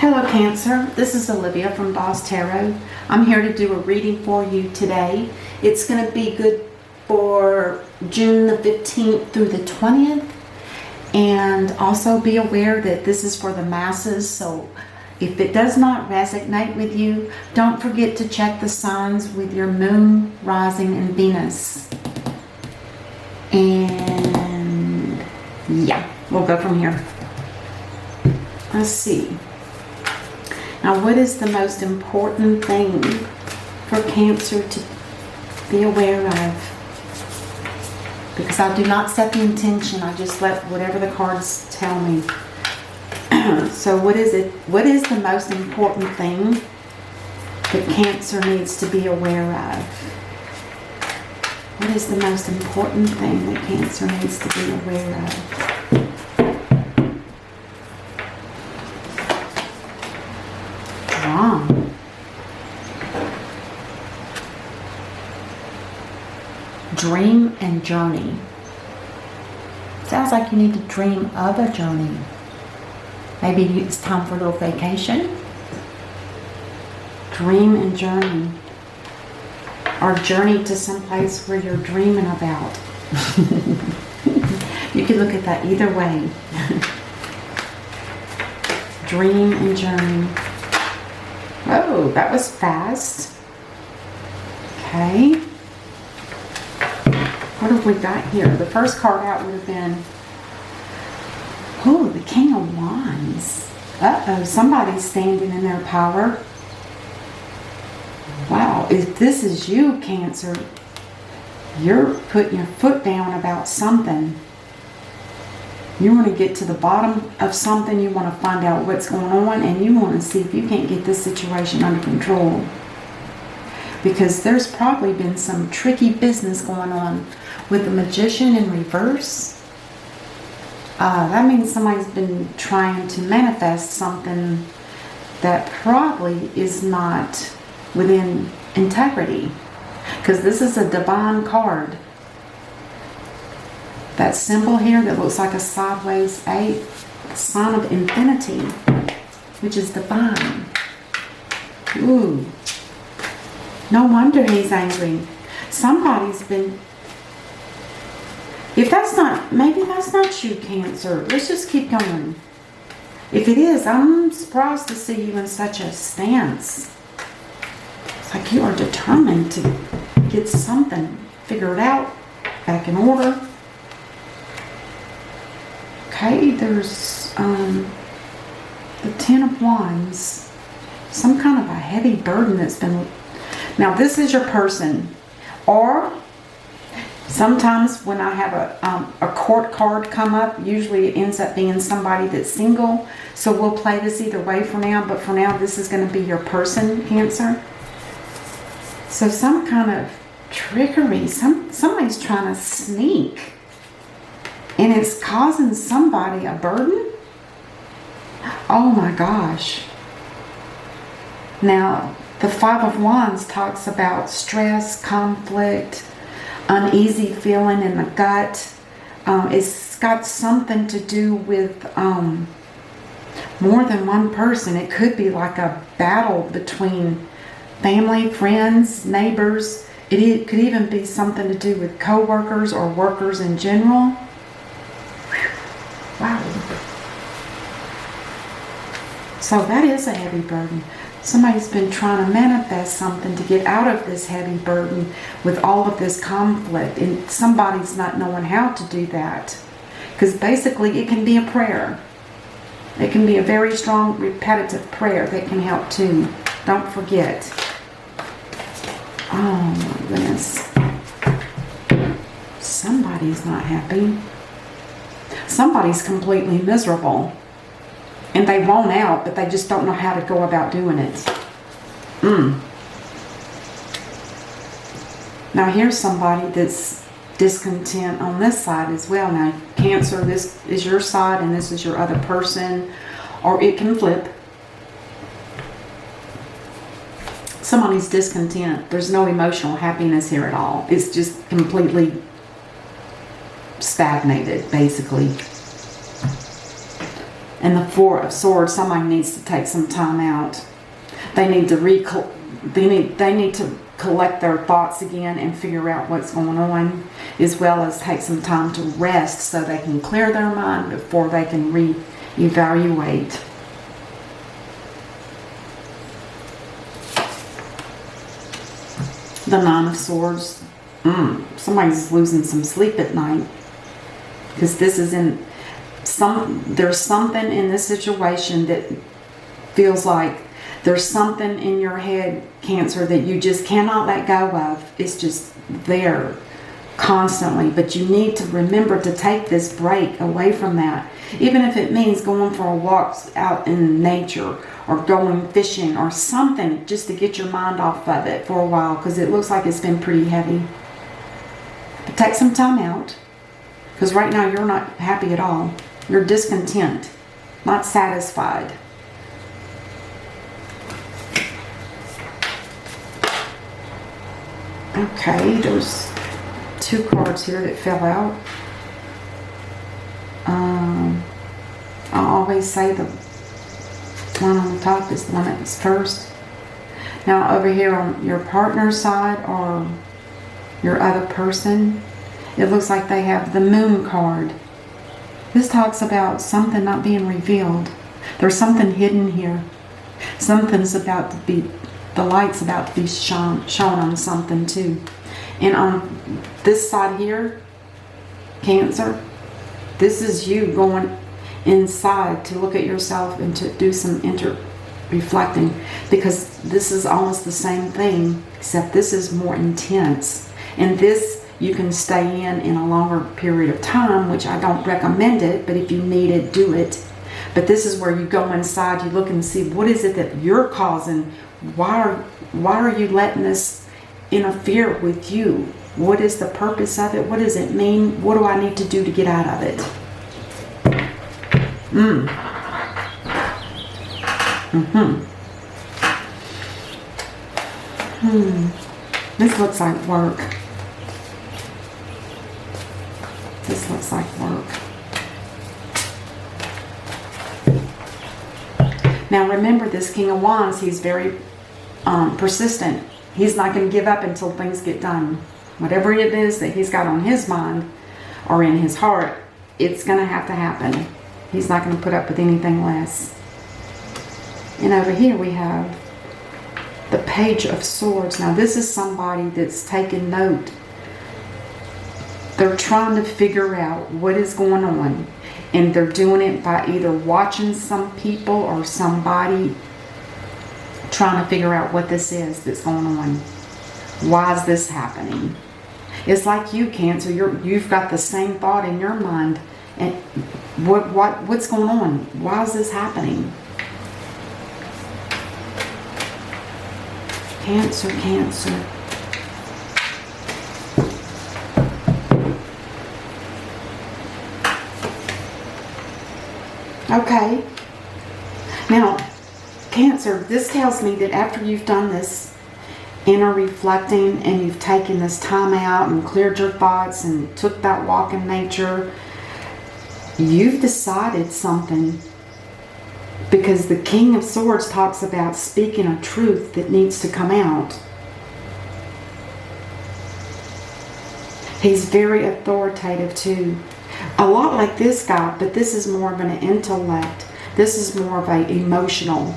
Hello Cancer, this is Olivia from Boss Tarot. I'm here to do a reading for you today. It's going to be good for June the 15th through the 20th. And also be aware that this is for the masses, so if it does not resonate with you, don't forget to check the signs with your moon, rising, and Venus. And yeah, we'll go from here. Let's see. Now, what is the most important thing for Cancer to be aware of? Because I do not set the intention, I just let whatever the cards tell me. So what is it? What is the most important thing that Cancer needs to be aware of? What is the most important thing that Cancer needs to be aware of? Dream and journey. Sounds like you need to dream of a journey. Maybe it's time for a little vacation. Dream and journey. Or journey to someplace where you're dreaming about. You can look at that either way. Dream and journey. Oh, that was fast. Okay. What have we got here? The first card out would have been, oh, the King of Wands. Uh-oh, somebody's standing in their power. Wow, if this is you, Cancer, you're putting your foot down about something. You want to get to the bottom of something, you want to find out what's going on, and you want to see if you can't get this situation under control. Because there's probably been some tricky business going on with the Magician in reverse. That means somebody's been trying to manifest something that probably is not within integrity. Because this is a divine card. That symbol here that looks like a sideways 8, the sign of infinity, which is divine. Ooh. No wonder he's angry. Somebody's been... If that's not... Maybe that's not you, Cancer. Let's just keep going. If it is, I'm surprised to see you in such a stance. It's like you are determined to get something figured out, back in order. Okay, there's the Ten of Wands. Some kind of a heavy burden that's been... Now, this is your person, or sometimes when I have a court card come up, usually it ends up being somebody that's single. So we'll play this either way for now, but for now, this is going to be your person, Cancer. So some kind of trickery, somebody's trying to sneak, and it's causing somebody a burden. Oh my gosh. Now, the Five of Wands talks about stress, conflict, uneasy feeling in the gut. It's got something to do with more than one person. It could be like a battle between family, friends, neighbors. It could even be something to do with co-workers or workers in general. Wow. So that is a heavy burden. Somebody's been trying to manifest something to get out of this heavy burden with all of this conflict, and somebody's not knowing how to do that. Because basically it can be a prayer. It can be a very strong repetitive prayer that can help too. Don't forget. Oh my goodness. Somebody's not happy. Somebody's completely miserable. And they want out, but they just don't know how to go about doing it. Now here's somebody that's discontent on this side as well. Now, Cancer, this is your side and this is your other person. Or it can flip. Somebody's discontent. There's no emotional happiness here at all. It's just completely stagnated, basically. And the Four of Swords, somebody needs to take some time out. They need to they need to collect their thoughts again and figure out what's going on, as well as take some time to rest so they can clear their mind before they can re-evaluate. The Nine of Swords. Somebody's losing some sleep at night, because this is there's something in this situation that feels like there's something in your head, Cancer, that you just cannot let go of. It's just there constantly, but you need to remember to take this break away from that, even if it means going for a walk out in nature or going fishing or something, just to get your mind off of it for a while, because it looks like it's been pretty heavy. But take some time out, because right now you're not happy at all. You're discontent, not satisfied. Okay, there's 2 cards here that fell out. I always say the one on the top is the one that was first. Now over here on your partner's side or your other person, it looks like they have the Moon card. This talks about something not being revealed. There's something hidden here. Something's about to be, the light's about to be shown on something too. And on this side here, Cancer, this is you going inside to look at yourself and to do some reflecting, because this is almost the same thing, except this is more intense. And this you can stay in a longer period of time, which I don't recommend it, but if you need it, do it. But this is where you go inside, you look and see what is it that you're causing. Why are you letting this interfere with you? What is the purpose of it? What does it mean? What do I need to do to get out of it? This looks like work. This looks like work. Now remember, this King of Wands, he's very persistent. He's not going to give up until things get done. Whatever it is that he's got on his mind or in his heart, it's going to have to happen. He's not going to put up with anything less. And over here we have the Page of Swords. Now this is somebody that's taking note. They're trying to figure out what is going on. And they're doing it by either watching some people or somebody, trying to figure out what this is that's going on. Why is this happening? It's like you, Cancer. You've got the same thought in your mind. And what's going on? Why is this happening? Cancer, Cancer. Okay. Now, Cancer, this tells me that after you've done this inner reflecting and you've taken this time out and cleared your thoughts and took that walk in nature, you've decided something, because the King of Swords talks about speaking a truth that needs to come out. He's very authoritative too. A lot like this guy, but this is more of an intellect. This is more of a emotional.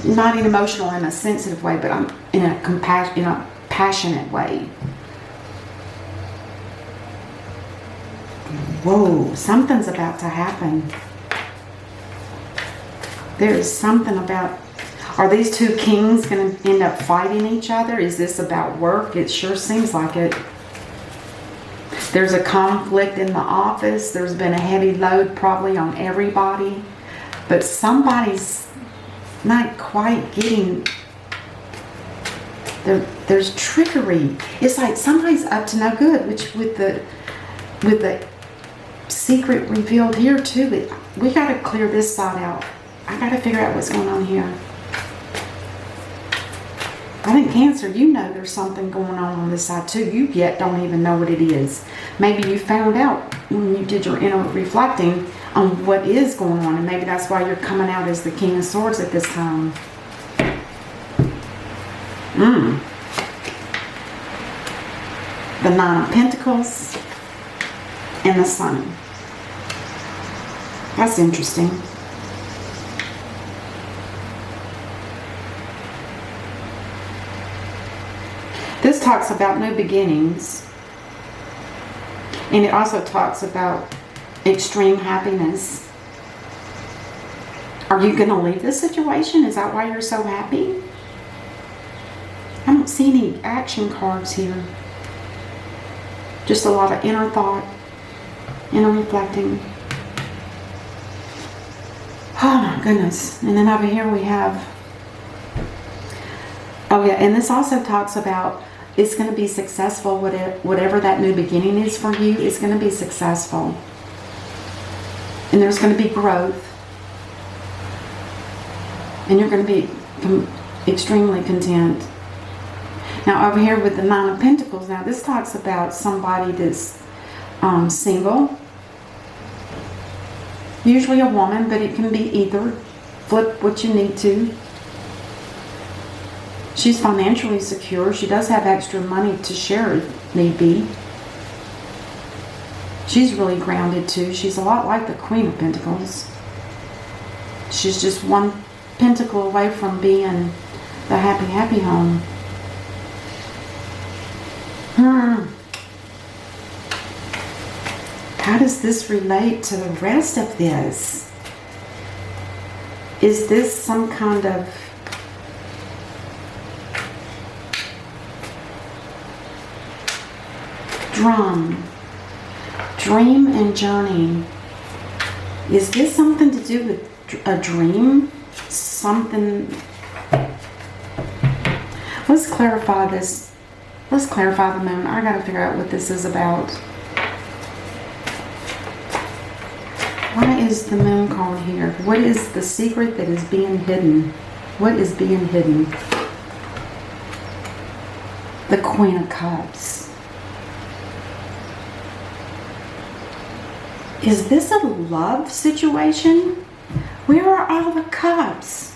Not an emotional in a sensitive way, but I'm in a passionate way. Whoa, something's about to happen. There's something about, are these two kings going to end up fighting each other? Is this about work? It sure seems like it. There's a conflict in the office. There's been a heavy load probably on everybody. But somebody's not quite getting, there's trickery. It's like somebody's up to no good, which with the secret revealed here too, we got to clear this side out. I got to figure out what's going on here. I think, Cancer, you know there's something going on this side too. You yet don't even know what it is. Maybe you found out when you did your inner reflecting, on what is going on. And maybe that's why you're coming out as the King of Swords at this time. The Nine of Pentacles and the Sun. That's interesting. This talks about new beginnings. And it also talks about extreme happiness. Are you going to leave this situation? Is that why you're so happy? I don't see any action cards here. Just a lot of inner thought, inner reflecting. Oh my goodness. And then over here we have, oh yeah, and this also talks about it's going to be successful. Whatever that new beginning is for you, it's going to be successful. And there's going to be growth. And you're going to be extremely content. Now over here with the Nine of Pentacles, now this talks about somebody that's single. Usually a woman, but it can be either. Flip what you need to. She's financially secure. She does have extra money to share if need be. She's really grounded too. She's a lot like the Queen of Pentacles. She's just one pentacle away from being the happy, happy home. How does this relate to the rest of this? Is this some kind of dream and journey? Is this something to do with a dream? Something. Let's clarify this. Let's clarify the moon. I gotta figure out what this is about. Why is the moon card here? What is the secret that is being hidden? What is being hidden? The Queen of Cups. Is this a love situation? Where are all the cups?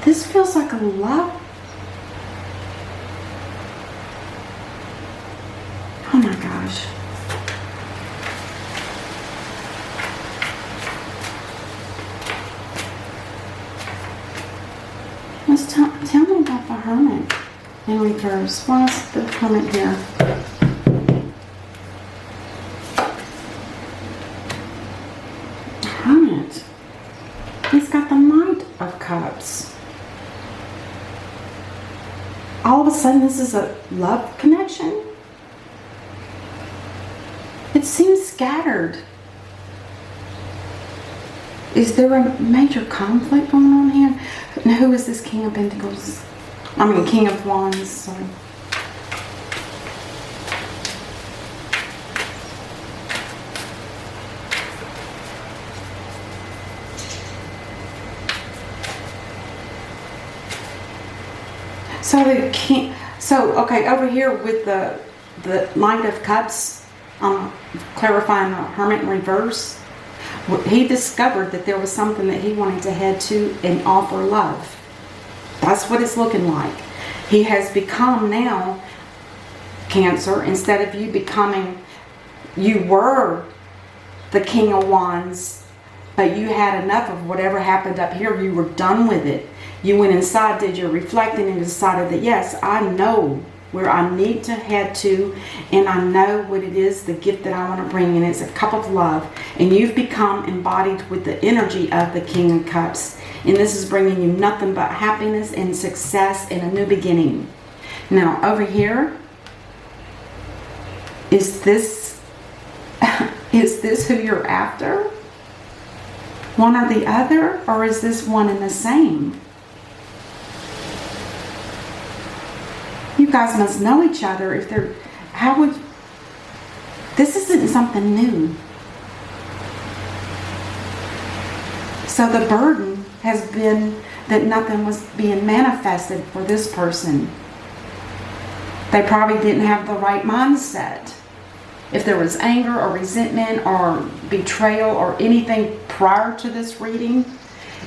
This feels like a love. Oh my gosh. Tell me about the Hermit in reverse. Why is the Hermit here? Hermit. He's got the Knight of Cups. All of a sudden this is a love connection? It seems scattered. Is there a major conflict going on here? Now, who is this King of Pentacles? I mean, King of Wands, sorry. So the king, okay, over here with the Knight of Cups, clarifying the Hermit in reverse, he discovered that there was something that he wanted to head to and offer love. That's what it's looking like. He has become now, Cancer, instead of you becoming, you were the King of Wands, but you had enough of whatever happened up here. You were done with it. You went inside, did your reflecting, and decided that, yes, I know where I need to head to, and I know what it is, the gift that I want to bring, and it's a cup of love. And you've become embodied with the energy of the King of Cups. And this is bringing you nothing but happiness and success and a new beginning. Now, over here, is this who you're after? One or the other? Or is this one and the same? You guys must know each other. If they're, how would, this isn't something new. So the burden has been that nothing was being manifested for this person. They probably didn't have the right mindset. if there was anger or resentment or betrayal or anything prior to this reading,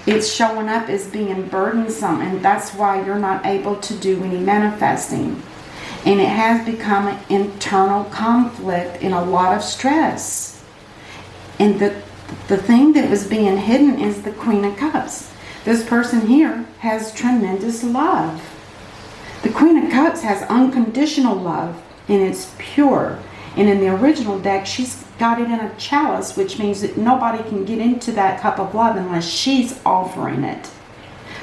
it's showing up as being burdensome, and that's why you're not able to do any manifesting. And it has become an internal conflict and a lot of stress. And the thing that was being hidden is the Queen of Cups. This person here has tremendous love. The Queen of Cups has unconditional love, and it's pure. And in the original deck, she's got it in a chalice, which means that nobody can get into that cup of love unless she's offering it.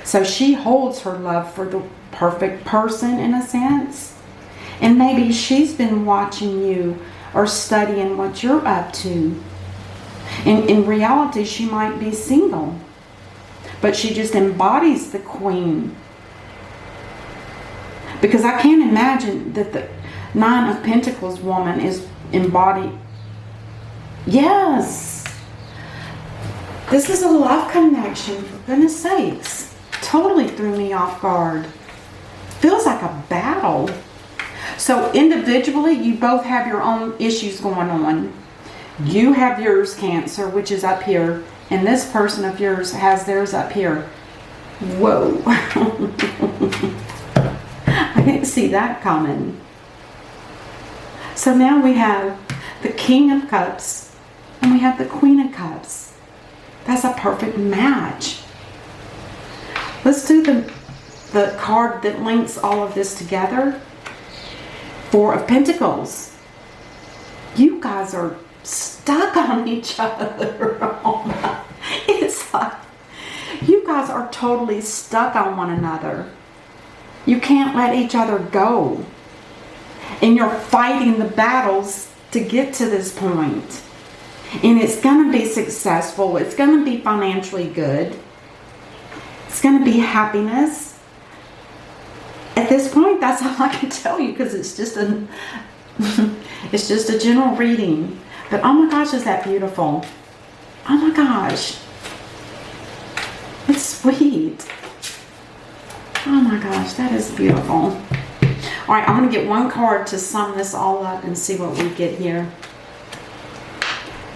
So she holds her love for the perfect person, in a sense. And maybe she's been watching you or studying what you're up to. In reality, she might be single, but she just embodies the Queen. Because I can't imagine that the Nine of Pentacles woman is embodied. Yes. This is a love connection, for goodness sakes. Totally threw me off guard. Feels like a battle. So individually, you both have your own issues going on. You have yours, Cancer, which is up here. And this person of yours has theirs up here. Whoa. I didn't see that coming. So now we have the King of Cups and we have the Queen of Cups. That's a perfect match. Let's do the card that links all of this together. Four of Pentacles. You guys are stuck on each other. It's like you guys are totally stuck on one another. You can't let each other go. And you're fighting the battles to get to this point. And it's going to be successful. It's going to be financially good. It's going to be happiness. At this point, that's all I can tell you, because it's just a general reading. But oh my gosh, is that beautiful? Oh my gosh. It's sweet. Oh my gosh, that is beautiful. All right, I'm going to get one card to sum this all up and see what we get here.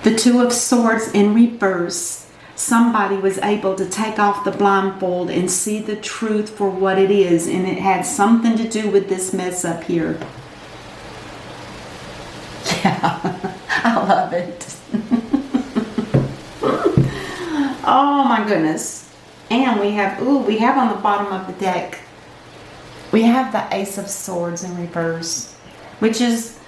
The Two of Swords in reverse. Somebody was able to take off the blindfold and see the truth for what it is, and it had something to do with this mess up here. Yeah, I love it. Oh my goodness. And we have on the bottom of the deck, we have the Ace of Swords in reverse, which is,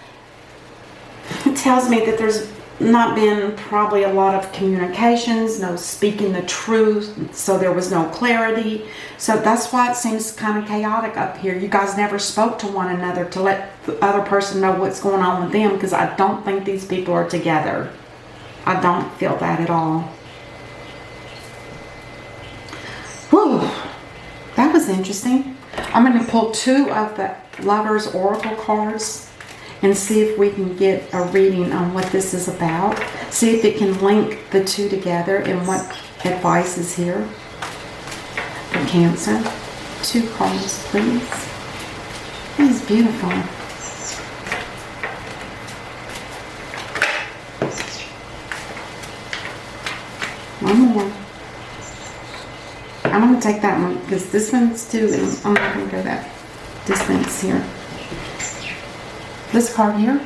it tells me that there's not been probably a lot of communications, no speaking the truth, so there was no clarity. So that's why it seems kind of chaotic up here. You guys never spoke to one another to let the other person know what's going on with them, because I don't think these people are together. I don't feel that at all. Whew, that was interesting. I'm going to pull two of the Lovers Oracle cards and see if we can get a reading on what this is about. See if it can link the two together and what advice is here for Cancer. Two cards, please. That is beautiful. One more. I'm going to take that one because this one's too, and I'm not going to go that distance here. This card here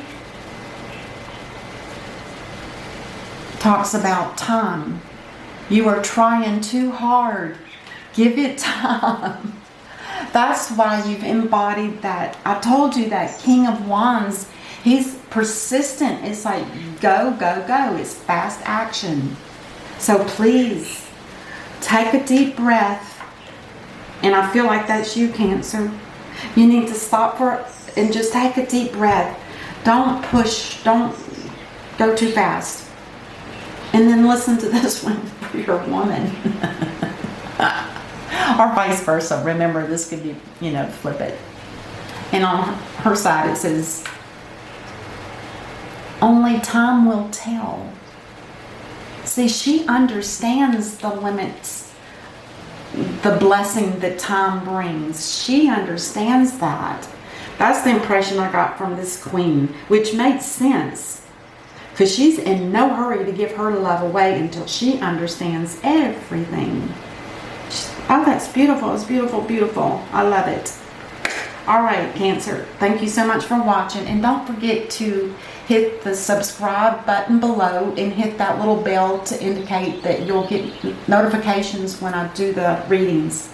talks about time. You are trying too hard. Give it time. That's why you've embodied that. I told you that King of Wands, he's persistent. It's like go, go, go. It's fast action. So please, take a deep breath. And I feel like that's you, Cancer. You need to stop and just take a deep breath. Don't push. Don't go too fast. And then listen to this one for your woman. Or vice versa. Remember, this could be, flip it. And on her side it says, only time will tell. See, she understands the limits, the blessing that time brings. She understands that. That's the impression I got from this queen, which makes sense. Because she's in no hurry to give her love away until she understands everything. Oh, that's beautiful. It's beautiful, beautiful. I love it. All right, Cancer. Thank you so much for watching. And don't forget to hit the subscribe button below and hit that little bell to indicate that you'll get notifications when I do the readings.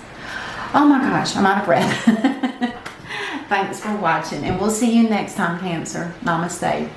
Oh my gosh, I'm out of breath. Thanks for watching. And we'll see you next time, Cancer. Namaste.